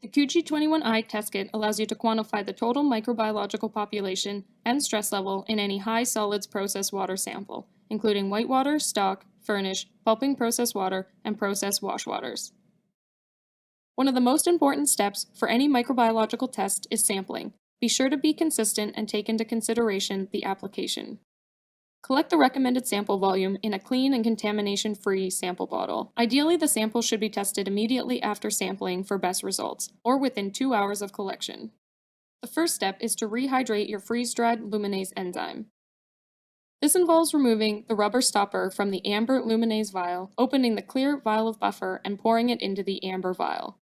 The QG21I test kit allows you to quantify the total microbiological population and stress level in any high solids process water sample, including whitewater, stock, furnish, pulping process water, and process wash waters. One of the most important steps for any microbiological test is sampling. Be sure to be consistent and take into consideration the application. Collect the recommended sample volume in a clean and contamination-free sample bottle. Ideally, the sample should be tested immediately after sampling for best results, or within 2 hours of collection. The first step is to rehydrate your freeze-dried luminase enzyme. This involves removing the rubber stopper from the amber luminase vial, opening the clear vial of buffer, and pouring it into the amber vial.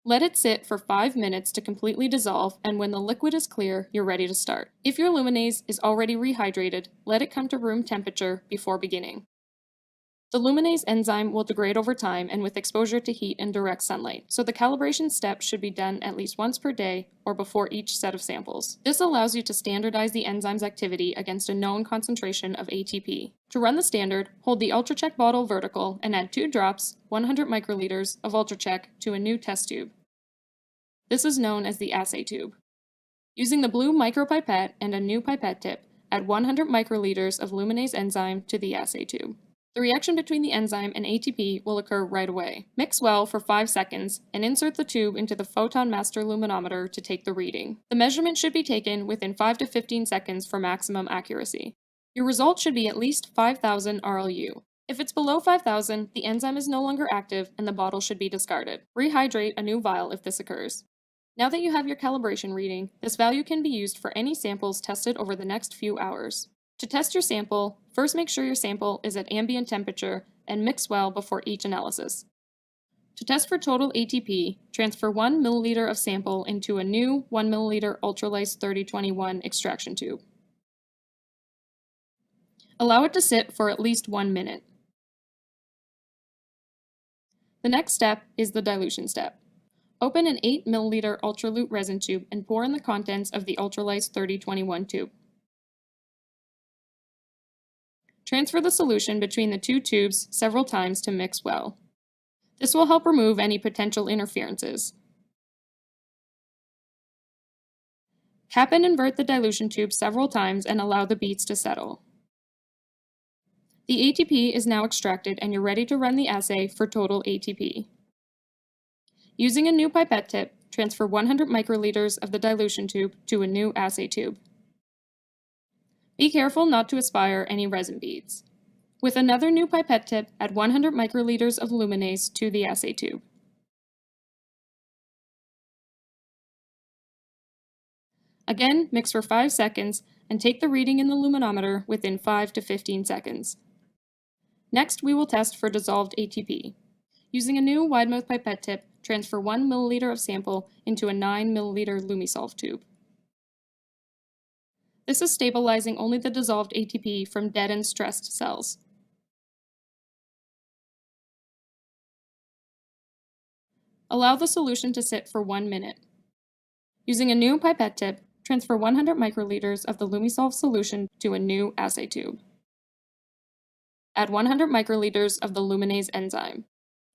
Let it sit for 5 minutes to completely dissolve, and when the liquid is clear, you're ready to start. If your luminase is already rehydrated, let it come to room temperature before beginning. The luminase enzyme will degrade over time and with exposure to heat and direct sunlight, so the calibration step should be done at least once per day or before each set of samples. This allows you to standardize the enzyme's activity against a known concentration of ATP. To run the standard, hold the UltraCheck bottle vertical and add 2 drops, 100 microliters, of UltraCheck to a new test tube. This is known as the assay tube. Using the blue micropipette and a new pipette tip, add 100 microliters of luminase enzyme to the assay tube. The reaction between the enzyme and ATP will occur right away. Mix well for 5 seconds and insert the tube into the photon master luminometer to take the reading. The measurement should be taken within 5 to 15 seconds for maximum accuracy. Your result should be at least 5,000 RLU. If it's below 5,000, the enzyme is no longer active and the bottle should be discarded. Rehydrate a new vial if this occurs. Now that you have your calibration reading, this value can be used for any samples tested over the next few hours. To test your sample, first make sure your sample is at ambient temperature and mix well before each analysis. To test for total ATP, transfer 1 milliliter of sample into a new 1 milliliter Ultralyse 3021 extraction tube. Allow it to sit for at least 1 minute. The next step is the dilution step. Open an 8 milliliter Ultralute resin tube and pour in the contents of the Ultralyse 3021 tube. Transfer the solution between the 2 tubes several times to mix well. This will help remove any potential interferences. Cap and invert the dilution tube several times and allow the beads to settle. The ATP is now extracted and you're ready to run the assay for total ATP. Using a new pipette tip, transfer 100 microliters of the dilution tube to a new assay tube. Be careful not to aspire any resin beads. With another new pipette tip, add 100 microliters of luminase to the assay tube. Again, mix for 5 seconds and take the reading in the luminometer within 5 to 15 seconds. Next, we will test for dissolved ATP. Using a new wide-mouth pipette tip, transfer 1 milliliter of sample into a 9 milliliter LumiSolve tube. This is stabilizing only the dissolved ATP from dead and stressed cells. Allow the solution to sit for 1 minute. Using a new pipette tip, transfer 100 microliters of the LumiSolve solution to a new assay tube. Add 100 microliters of the luminase enzyme.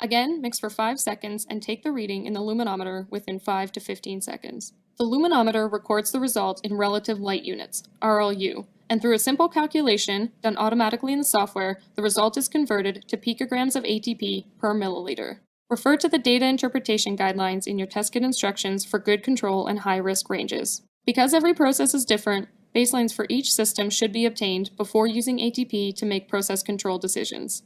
Again, mix for 5 seconds and take the reading in the luminometer within 5 to 15 seconds. The luminometer records the result in relative light units, RLU, and through a simple calculation done automatically in the software, the result is converted to picograms of ATP per milliliter. Refer to the data interpretation guidelines in your test kit instructions for good control and high-risk ranges. Because every process is different, baselines for each system should be obtained before using ATP to make process control decisions.